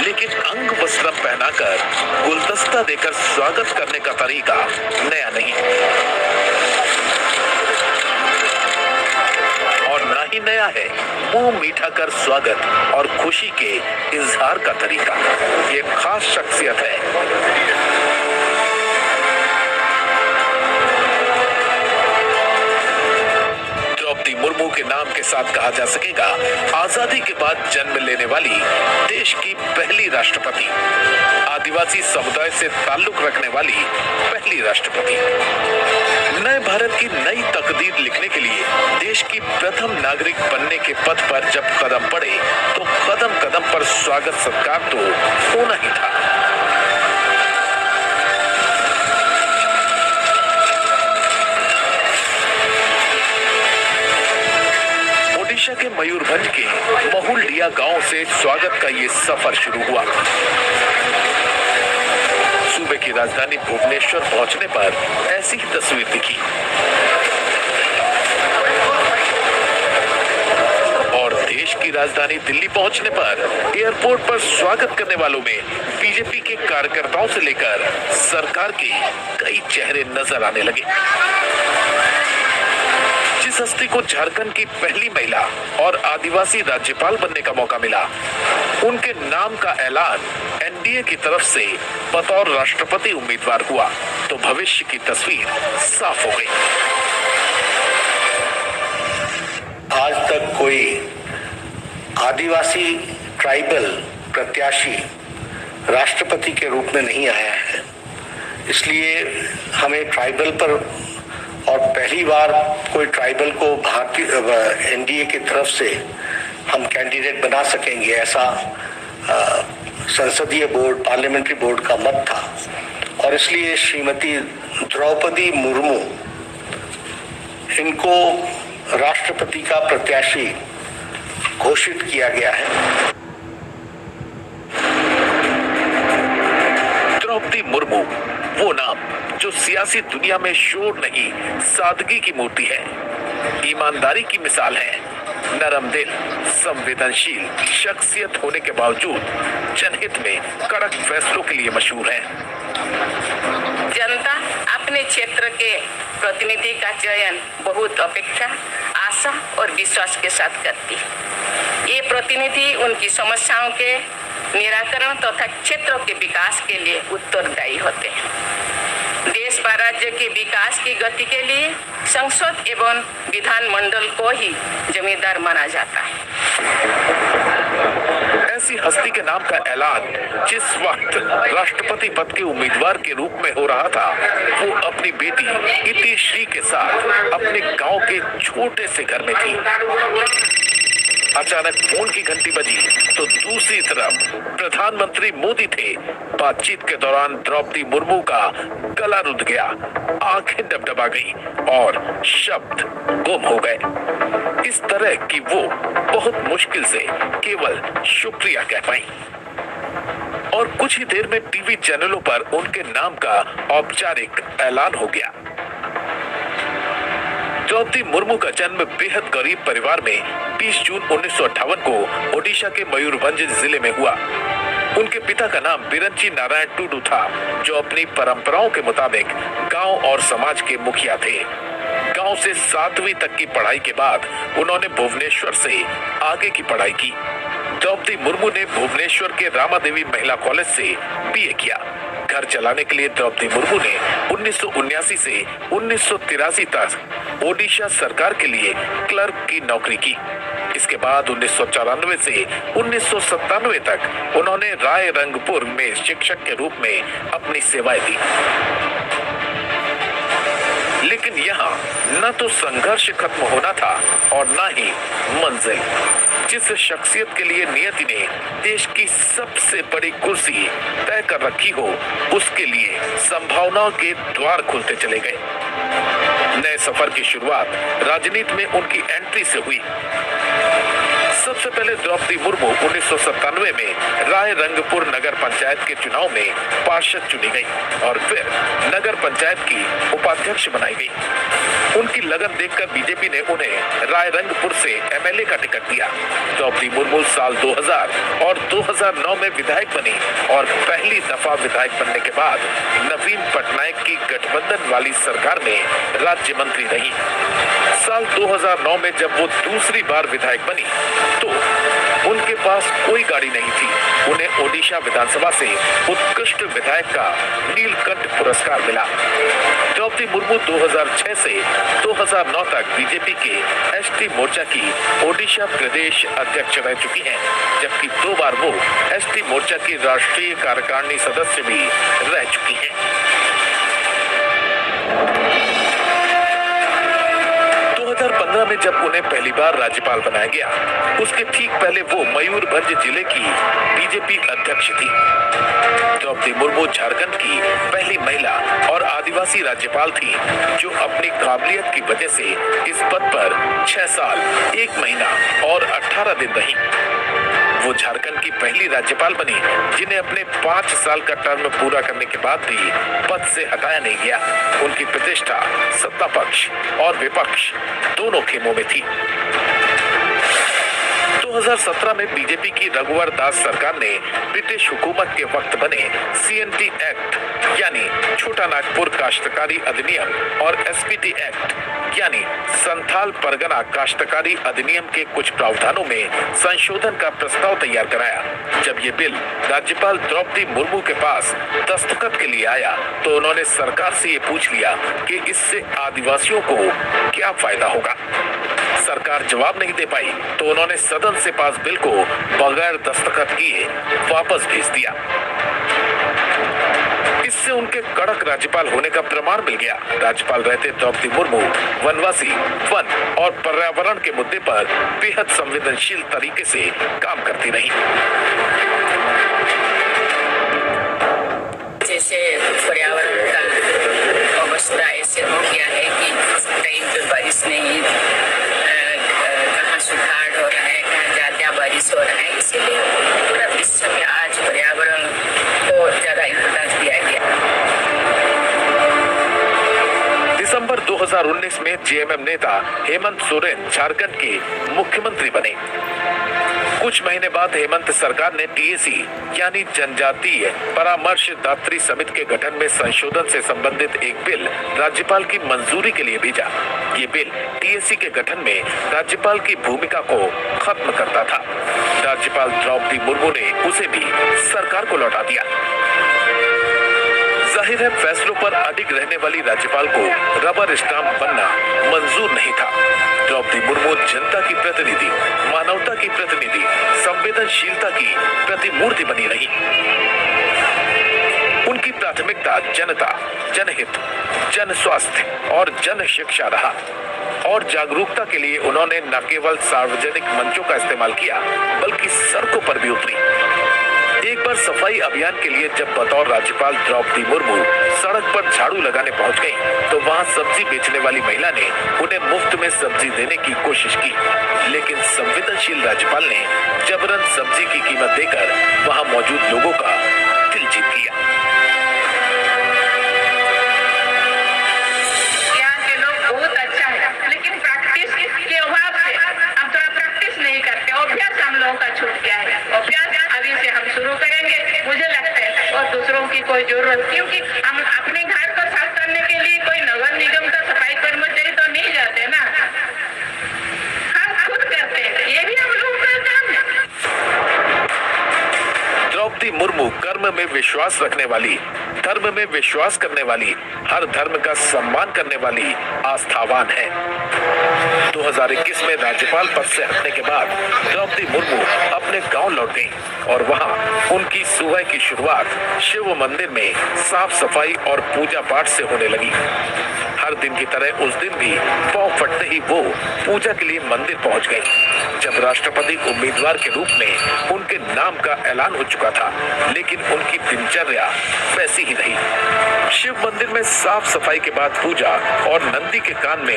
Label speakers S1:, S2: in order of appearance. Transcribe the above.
S1: लेकिन अंग वस्त्र पहनाकर गुलदस्ता देकर स्वागत करने का तरीका नया नहीं और ना ही नया है मुंह मीठा कर स्वागत और खुशी के इजहार का तरीका। ये खास शख्सियत है। द्रौपदी मुर्मू के नाम के साथ कहा जा सकेगा आजादी के बाद जन्म लेने वाली देश की पहली राष्ट्रपति, आदिवासी समुदाय से ताल्लुक रखने वाली पहली राष्ट्रपति, नए भारत की नई तकदीर लिखने के लिए देश की प्रथम नागरिक बनने के पथ पर जब कदम पड़े तो कदम कदम पर स्वागत सत्कार तो होना ही था। ओडिशा के मयूरभंज के महुलडिया गांव से स्वागत का ये सफर शुरू हुआ। सूबे की राजधानी भुवनेश्वर पहुंचने पर ऐसी ही तस्वीर दिखी और देश की राजधानी दिल्ली पहुंचने पर एयरपोर्ट पर स्वागत करने वालों में बीजेपी के कार्यकर्ताओं से लेकर सरकार के कई चेहरे नजर आने लगे। जिस हस्ती को झारखंड की पहली महिला और आदिवासी राज्यपाल बनने का मौका मिला, उनके नाम का ऐलान एनडीए की तरफ से बतौर राष्ट्रपति उम्मीदवार हुआ तो भविष्य की तस्वीर साफ हो गई।
S2: आज तक कोई आदिवासी ट्राइबल प्रत्याशी राष्ट्रपति के रूप में नहीं आया है, इसलिए हमें ट्राइबल पर और पहली बार कोई ट्राइबल को भारतीय एनडीए की तरफ से हम कैंडिडेट बना सकेंगे, ऐसा संसदीय बोर्ड पार्लियामेंट्री बोर्ड का मत था और इसलिए श्रीमती द्रौपदी मुर्मू इनको राष्ट्रपति का प्रत्याशी घोषित किया गया है।
S1: द्रौपदी मुर्मू वो नाम जो सियासी दुनिया में शोर नहीं सादगी की मूर्ति है, ईमानदारी की मिसाल है, नरम दिल संवेदनशील शख्सियत होने के बावजूद जनहित में कड़क फैसलों के लिए मशहूर है।
S3: जनता अपने क्षेत्र के प्रतिनिधि का चयन बहुत अपेक्षा, आशा और विश्वास के साथ करती है। ये प्रतिनिधि उनकी समस्याओं के निराकरण तथा क्षेत्रों के विकास के लिए उत्तरदायी होते हैं। देश व राज्य के विकास की गति के लिए संसद एवं विधानमंडल को ही जिम्मेदार माना जाता है।
S1: ऐसी हस्ती के नाम का ऐलान जिस वक्त राष्ट्रपति पद के उम्मीदवार के रूप में हो रहा था, वो अपनी बेटी इति श्री के साथ अपने गांव के छोटे से घर में थी। अचानक फोन की घंटी बजी तो दूसरी तरफ प्रधानमंत्री मोदी थे। बातचीत के दौरान द्रौपदी मुर्मू का गला रुंध गया, आंखें डबडबा गई और शब्द गुम हो गए। इस तरह कि वो बहुत मुश्किल से केवल शुक्रिया कह पाई और कुछ ही देर में टीवी चैनलों पर उनके नाम का औपचारिक ऐलान हो गया। द्रौपदी मुर्मू का जन्म बेहद गरीब परिवार में 20 जून 1958 को ओडिशा के मयूरभंज जिले में हुआ। उनके पिता का नाम बिरंची नारायण टुडू था, जो अपनी परंपराओं के मुताबिक गांव और समाज के मुखिया थे। गांव से 7वीं तक की पढ़ाई के बाद उन्होंने भुवनेश्वर से आगे की पढ़ाई की। द्रौपदी मुर्मू ने भुवनेश्वर के रामादेवी महिला कॉलेज से बीए किया। घर चलाने के लिए द्रौपदी मुर्मू ने 1979 से 1983 तक ओडिशा सरकार के लिए क्लर्क की नौकरी की। इसके बाद 1994 से 1997 तक उन्होंने राय रंगपुर में शिक्षक के रूप में अपनी सेवाएं दी। लेकिन यहाँ न तो संघर्ष खत्म होना था और न ही मंजिल। जिस शख्सियत के लिए नियति ने देश की सबसे बड़ी कुर्सी तय कर रखी हो, उसके लिए संभावनाओं के द्वार खुलते चले गए। नए सफर की शुरुआत राजनीति में उनकी एंट्री से हुई। सबसे पहले द्रौपदी मुर्मू 1997 में राय रंगपुर नगर पंचायत के चुनाव में पार्षद चुनी गई और फिर नगर पंचायत की उपाध्यक्ष बनाई गई। उनकी लगन देखकर बीजेपी ने उन्हें राय रंगपुर से एमएलए का टिकट दिया। द्रौपदी मुर्मू साल 2000 और 2009 में विधायक बनी और पहली दफा विधायक बनने के बाद नवीन पटनायक की गठबंधन वाली सरकार में राज्य मंत्री रही। साल 2009 में जब वो दूसरी बार विधायक बनी तो उनके पास कोई गाड़ी नहीं थी। उन्हें ओडिशा विधानसभा से उत्कृष्ट विधायक का नीलकंठ पुरस्कार मिला। द्रौपदी मुर्मू 2006 से 2009 तक बीजेपी के एसटी मोर्चा की ओडिशा प्रदेश अध्यक्ष रह चुकी हैं, जबकि 2 बार वो एसटी मोर्चा की राष्ट्रीय कार्यकारिणी सदस्य भी रह चुकी हैं। 2015 में जब उन्हें पहली बार राज्यपाल बनाया गया, उसके ठीक पहले वो मयूरभंज जिले की बीजेपी अध्यक्ष थी। द्रौपदी मुर्मू झारखंड की पहली महिला और आदिवासी राज्यपाल थी जो अपनी काबिलियत की वजह से इस पद पर 6 साल 1 महीना और 18 दिन रही। वो झारखंड की पहली राज्यपाल बनी जिन्हें अपने 5 साल का टर्म पूरा करने के बाद भी पद से हटाया नहीं गया। उनकी प्रतिष्ठा सत्ता पक्ष और विपक्ष दोनों खेमों में थी। 2017 में बीजेपी की रघुवर दास सरकार ने ब्रिटिश हुकूमत के वक्त बने CNT एक्ट यानी छोटा नागपुर काश्तकारी अधिनियम और SPT एक्ट यानी संथाल परगना काश्तकारी अधिनियम के कुछ प्रावधानों में संशोधन का प्रस्ताव तैयार कराया। जब ये बिल राज्यपाल द्रौपदी मुर्मू के पास दस्तखत के लिए आया तो उन्होंने सरकार से ये पूछ लिया कि इससे आदिवासियों को क्या फायदा होगा। सरकार जवाब नहीं दे पाई तो उन्होंने सदन से पास बिल को बगैर दस्तखत किए वापस भेज दिया। इससे उनके कड़क राज्यपाल होने का प्रमाण मिल गया। राज्यपाल रहते द्रौपदी मुर्मू वनवासी, वन और पर्यावरण के मुद्दे पर बेहद संवेदनशील तरीके से काम करती रही।
S3: जैसे पर्यावरण का अवस्था ऐसे हो गया है कि टाइम पे बारिश नहीं, कहाँ सुखाड़ हो रहा है, कहाँ ज्यादा बारिश हो रहा है, इसीलिए पूरा विश्व में आज पर्यावरण को ज्यादा इम्पोर्टेंस दिया गया।
S1: दिसंबर 2019 में जेएमएम नेता हेमंत सोरेन झारखंड के मुख्यमंत्री बने। कुछ महीने बाद हेमंत सरकार ने TAC यानी जनजातीय परामर्शदात्री समिति के गठन में संशोधन से संबंधित एक बिल राज्यपाल की मंजूरी के लिए भेजा। ये बिल TAC के गठन में राज्यपाल की भूमिका को खत्म करता था। राज्यपाल द्रौपदी मुर्मू ने उसे भी सरकार को लौटा दिया। जाहिर है फैसलों पर अडिग रहने वाली राज्यपाल को रबर स्टाम्प बनना मंजूर नहीं था। द्रौपदी मुर्मू जनता की प्रतिनिधि, मानवता की प्रतिनिधि, संवेदनशीलता की प्रतिमूर्ति बनी रही। उनकी प्राथमिकता जनता, जनहित, जन स्वास्थ्य और जन शिक्षा रहा और जागरूकता के लिए उन्होंने न केवल सार्वजनिक मंचों का इस्तेमाल किया बल्कि सड़कों पर भी उतरी। एक बार सफाई अभियान के लिए जब बतौर राज्यपाल द्रौपदी मुर्मू सड़क पर झाड़ू लगाने पहुंच गई तो वहां सब्जी बेचने वाली महिला ने उन्हें मुफ्त में सब्जी देने की कोशिश की, लेकिन संवेदनशील राज्यपाल ने जबरन सब्जी की कीमत देकर वहां मौजूद लोगों का दिल जीत लिया।
S3: यहाँ के लोग बहुत अच्छा है, लेकिन प्रैक्टिस के अभाव से हम थोड़ा प्रैक्टिस नहीं करते। अभ्यास हम लोगों का छूट गया है। अभ्यास अभी से हम शुरू करेंगे, मुझे लगता है, और दूसरों की कोई जरूरत, क्योंकि हम अपने घर को साफ करने के लिए कोई नगर निगम का सफाई कर्मचारी तो नहीं जाते ना, हम खुद करते हैं। ये भी हम लोगों का काम है।
S1: द्रौपदी मुर्मू कर्म में विश्वास रखने वाली, धर्म में विश्वास करने वाली, हर धर्म का सम्मान करने वाली आस्थावान है। 2021 में राज्यपाल पद से हटने के बाद द्रौपदी मुर्मू अपने गांव लौट गईं और वहां उनकी सुबह की शुरुआत शिव मंदिर में साफ सफाई और पूजा पाठ से होने लगी। हर दिन की तरह उस दिन भी पांव फटते ही वो पूजा के लिए मंदिर पहुंच गई। जब राष्ट्रपति उम्मीदवार के रूप में उनके नाम का ऐलान हो चुका था, लेकिन उनकी दिनचर्या वैसी ही रही। शिव मंदिर में साफ सफाई के बाद पूजा और नंदी के कान में